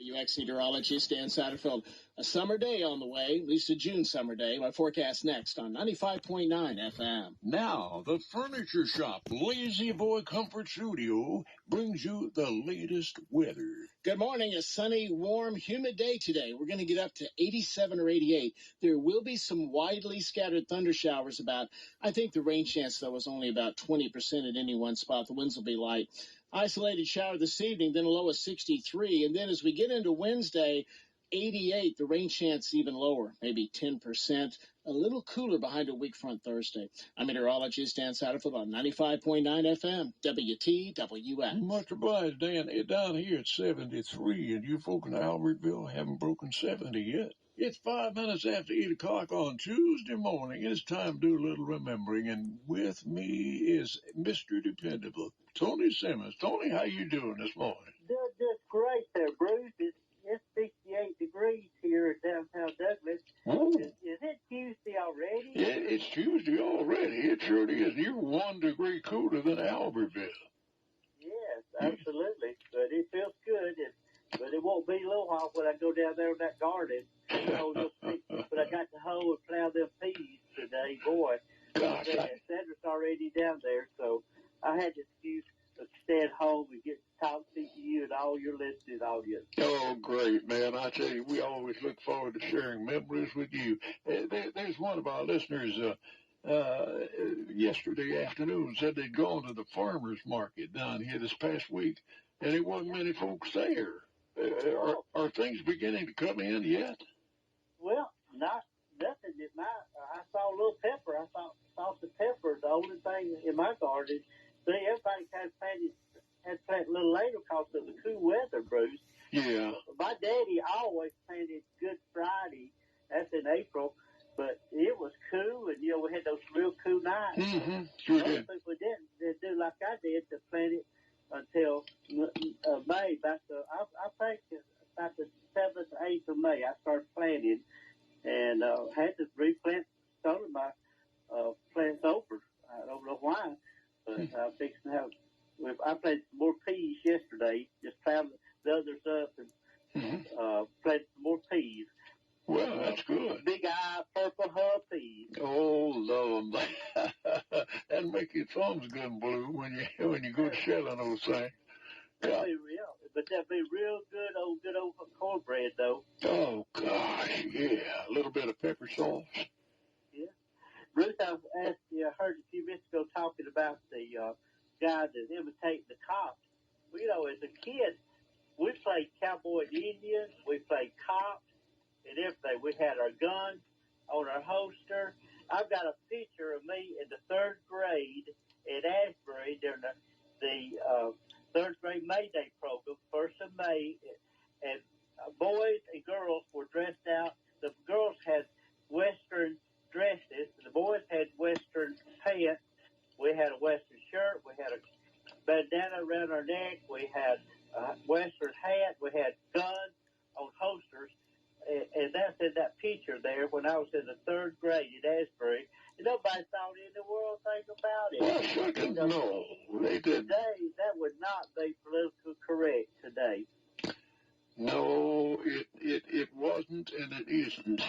WTWX meteorologist Dan Satterfield. A summer day on the way, at least a June summer day. My forecast next on 95.9 FM. Now, the Furniture Shop Lazy Boy Comfort Studio brings you the latest weather. Good morning. A sunny, warm, humid day today. We're going to get up to 87 or 88. There will be some widely scattered thunder showers about. I think the rain chance, though, is only about 20% at any one spot. The winds will be light. Isolated shower this evening, then a low of 63. And then as we get into Wednesday, 88, the rain chance even lower, maybe 10%. A little cooler behind a weak front Thursday. I'm meteorologist Dan Satterfield on 95.9 FM, WTWX. Much obliged, Dan. Down here at 73, and you folk in Albertville haven't broken 70 yet. It's 5 minutes after 8 o'clock on Tuesday morning. It's time to do a little remembering, and with me is Mr. Dependable, Tony Simmons. Tony, how you doing this morning? Doing just great there, Bruce. It's 68 degrees here in downtown Douglas. Oh. Is it Tuesday already? Yeah, it's Tuesday already. It sure is. You're 1 degree cooler than Albertville. Yes, absolutely. But it feels good. But it won't be a little while when I go down there in that garden. But I got to hoe and plow them peas today, boy. Gosh, Cedric's already down there, so I had the excuse to stay at home and get to talk to you and all your listening audience. Oh, great, man. I tell you, we always look forward to sharing memories with you. There's one of our listeners yesterday afternoon said they'd gone to the farmer's market down here this past week, and there wasn't many folks there. Are things beginning to come in yet? Well, nothing. I saw a little pepper. I saw the pepper, the only thing in my garden. See, everybody had planted a little later because of the cool weather, Bruce. Yeah. My daddy always planted Good Friday. That's in April. But it was cool, and, we had those real cool nights. Mm-hmm. Sure did. People didn't do like I did to plant it until May. I think about the 7th, 8th of May, I started planting and had to replant some of my plants over. I don't know why, but I'm fixing to have. I planted some more peas yesterday. Just plowed the others up and planted some more peas. Well, that's good. Big eye, purple hub peas. Oh, love them. That'll make your thumbs good and blue when you go shelling those things. Yeah. But that'd be real good old cornbread, though. Oh, gosh, yeah. A little bit of pepper sauce. Yeah. Ruth, I heard a few minutes ago talking about the guy that imitated the cops. Well, as a kid, we played cowboy and Indian. We played cops and everything. We had our guns on our holster. I've got a picture of me in the 3rd grade at Asbury during the 3rd grade May Day program, 1st of May, and boys and girls were dressed out. The girls had Western dresses. The boys had Western pants. We had a Western shirt. We had a bandana around our neck. We had a Western hat. We had guns on holsters. And that's in that picture there when I was in the 3rd grade at Asbury. And nobody thought in the world thing about it. Well, sure no, they didn't. Today, that would not be politically correct today. No, it wasn't, and it isn't.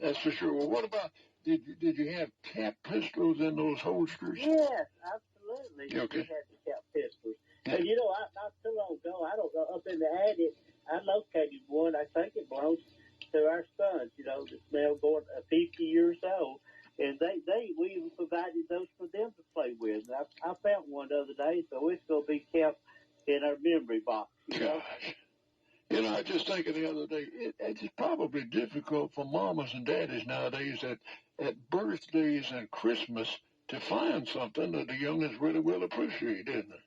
That's for sure. Well, what about, did you have cap pistols in those holsters? Yes, absolutely. Okay. We had the cap pistols. And, not too long ago, I don't know, up in the attic, I located one. I think it belongs to our sons, that's now going 50 years old. And we even provided those for them to play with. And I found one the other day, so it's going to be kept in our memory box. Gosh. I was just thinking the other day, it's probably difficult for mamas and daddies nowadays at birthdays and Christmas to find something that the youngins really will appreciate, isn't it?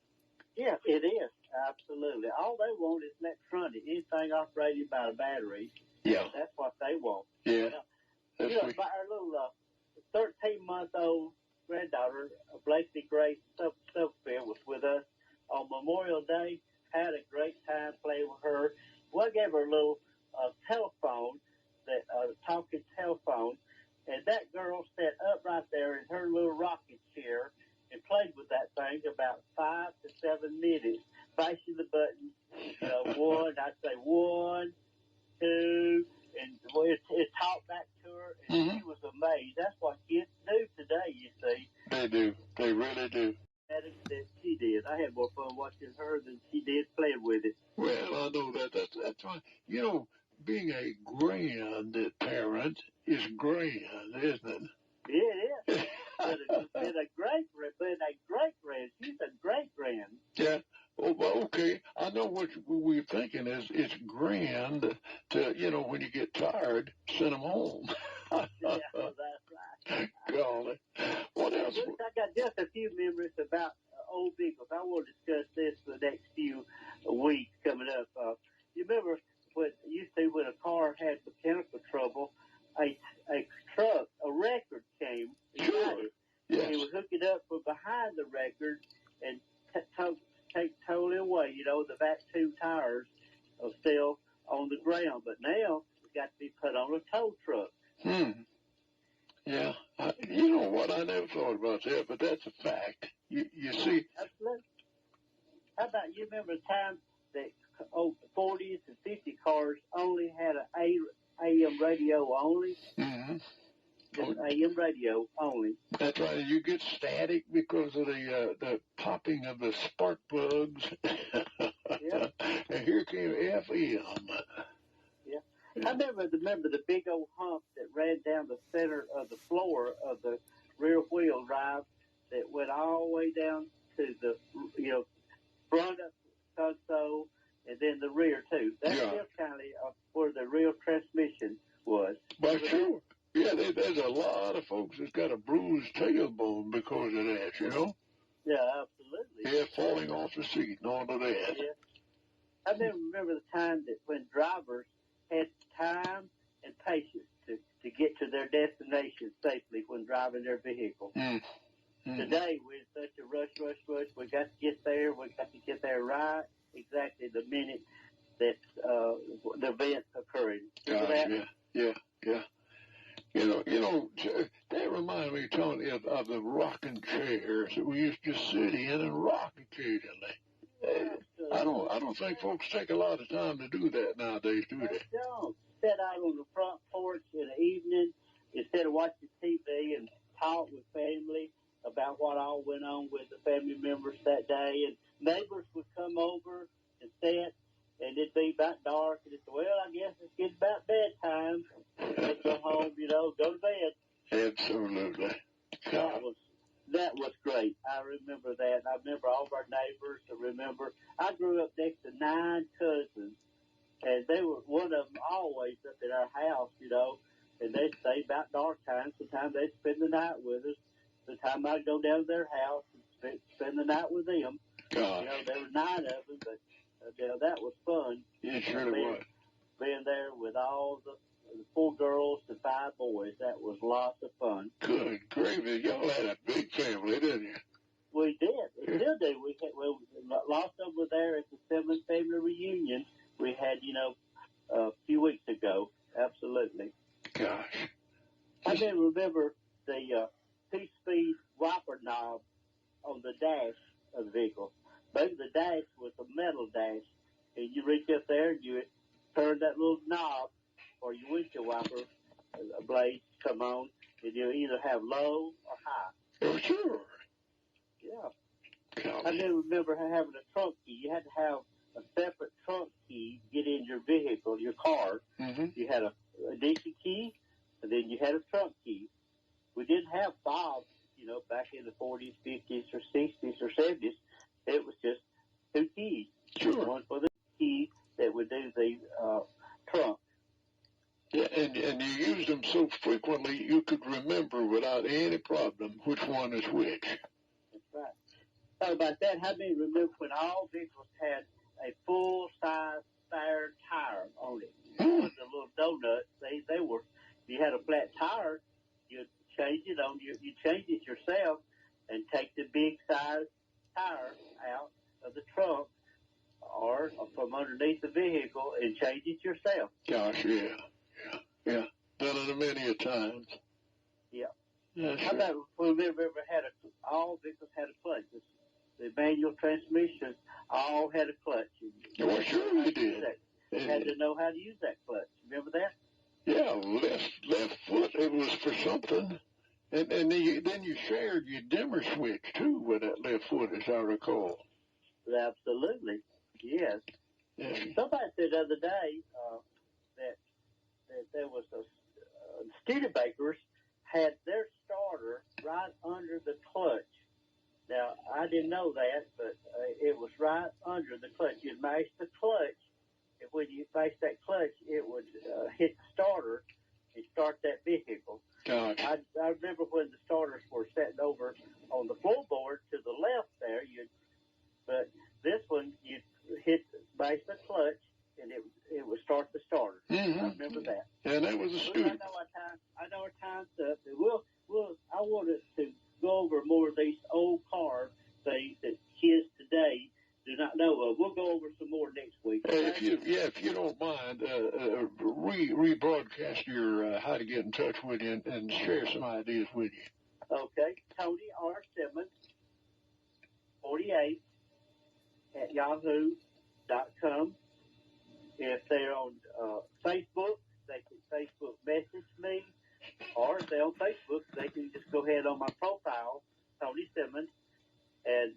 Yeah, it is. Absolutely. All they want is electronic, anything operated by a battery. Yeah. That's what they want. Yeah. Our little 13-month-old granddaughter, Blakely Grace Stubbsfield, was with us on Memorial Day. Had a great time playing with her. We gave her a little telephone, talking telephone, and that girl sat up right there in her little rocking chair and played with that thing about 5 to 7 minutes. flashing the buttons. One, I'd say 1, 2, and it talked back to her, and she was amazed. That's what kids do today, you see. They do. They really do. That she did. I had more fun watching her than she did playing with it. Well, I know that's right. Being a grandparent is grand, isn't it? Yeah, it is. Been a great grand. She's a great grand. Yeah. Oh, well, okay. I know what we're thinking is it's grand to, when you get tired, send them home. Yeah, that's right. Golly. What else? I got just a few memories about old vehicles. I want to discuss this for the next few weeks coming up. You remember when a car had mechanical trouble, a truck, a record came and got it. Yes. He would hook it up from behind the record and take totally away. The back two tires are still on the ground, but now it's got to be put on a tow truck. Yeah. You know what? I never thought about that, but that's a fact. You see. Absolutely. How about you remember the time that 40s and 50 cars only had an AM radio only? Mm-hmm. Just AM radio only. That's right. You get static because of the popping of the spark plugs. Yeah. And here came FM. Yeah. I remember the big old hump that ran down the center of the floor of the rear wheel drive that went all the way down to the front of the console and then the rear too. That's still kind of where the real transmission was. But sure. Yeah, there's a lot of folks that's got a bruised tailbone because of that, Yeah, absolutely. Yeah, falling off the seat and all of that. Yeah. I remember the time that when drivers had time and patience to get to their destination safely when driving their vehicle. Mm-hmm. Today, we're in such a rush. We got to get there. We got to get there right exactly the minute that the event's occurring. Yeah. That reminds me, Tony, of the rocking chairs that we used to sit in and rock occasionally. I don't think folks take a lot of time to do that nowadays, do they? They don't. Sit out on the front porch in the evening instead of watching TV and talk with family about what all went on with the family members that day. And neighbors would come over and sit, and it'd be about dark, and it's, well, I guess it's getting about bedtime. Let's go home, go to bed. Absolutely. That was great. I remember that. I remember all of our neighbors. I grew up next to 9 cousins, and they were one of them always up at our house, and they'd stay about dark time. Sometimes they'd spend the night with us. Sometimes I'd go down to their house and spend the night with them. Gosh. There were 9 of them, but that was fun. It surely was. Being there with all the 4 girls and 5 boys. That was lots of fun. Good gravy. Y'all had a big family, didn't you? We did. We still do. Lots of them were there at the Simmons family reunion we had, a few weeks ago. Absolutely. Gosh. I then remember the 2-speed wiper knob on the dash of the vehicle. Maybe the dash was a metal dash, and you reach up there and you turn that little knob or your windshield wiper blades come on, and you either have low or high. Oh, sure. Yeah. I remember having a trunk key. You had to have a separate trunk key to get in your vehicle, your car. Mm-hmm. You had a ignition key, and then you had a trunk key. We didn't have fobs, back in the 40s, 50s, or 60s, or 70s. It was just 2 keys. Sure. One for the key that would do the trunk. Yeah, and you used them so frequently you could remember without any problem which one is which. That's right. How about that? How many remember when all vehicles had a full-size spare tire on it? It wasn't a little donut. They were. You had a flat tire, you'd change it you change it yourself and take the big size tire out of the trunk or from underneath the vehicle and change it yourself. Gosh, yeah. Done it many a times. Yeah. Yeah, sure. How about when we ever had all vehicles had a clutch? the manual transmissions all had a clutch. Well, sure they did. You had to know how to use that clutch. Remember that? Yeah, left foot, it was for something. And then you shared your dimmer switch, too, with that left foot, as I recall. Absolutely. Yes. Yeah. Somebody said the other day that there was Studebakers had their starter right under the clutch. Now, I didn't know that, but it was right under the clutch. You'd mash the clutch, and when you mash that clutch, it would hit the starter and start that vehicle. Gotcha. I remember when the starters were sitting over on the floorboard to the left there, but this one, you'd mash the clutch, and it would start the starter. Mm-hmm. I remember that. And that was a student. I know our time's up. I wanted to go over more of these old car things that kids today do not know of. We'll go over some more next week. Okay? If you don't mind, rebroadcast your how to get in touch with you and share some ideas with you. Okay, Tony R. Simmons, 48 at yahoo.com. If they're on Facebook, they can Facebook message me, or if they're on Facebook, they can just go ahead on my profile, Tony Simmons, and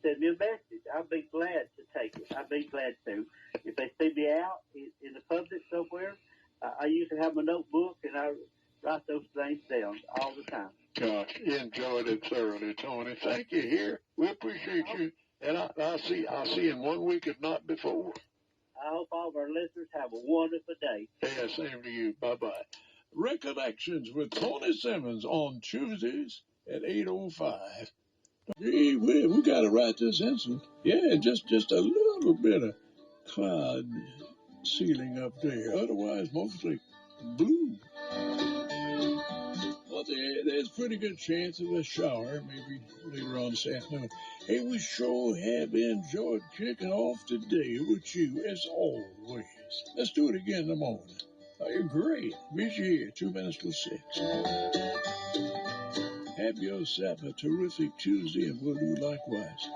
send me a message. I'd be glad to take it. I'd be glad to. If they see me out in the public somewhere, I usually have my notebook, and I write those things down all the time. Gosh, enjoyed it thoroughly, Tony. Thank you here. We appreciate you. And I'll see you in 1 week, if not before. I hope all of our listeners have a wonderful day. Yeah, same to you. Bye-bye. Recollections with Tony Simmons on Tuesdays at 8:05. Gee, we got to write this instant. Yeah, just a little bit of cloud ceiling up there. Otherwise, mostly blue. Well, there's a pretty good chance of a shower, maybe later on this afternoon. Hey, we sure have enjoyed kicking off today with you, as always. Let's do it again in the morning. You're great. Meet you here, 2 minutes till 6. Have yourself a terrific Tuesday, and we'll do likewise.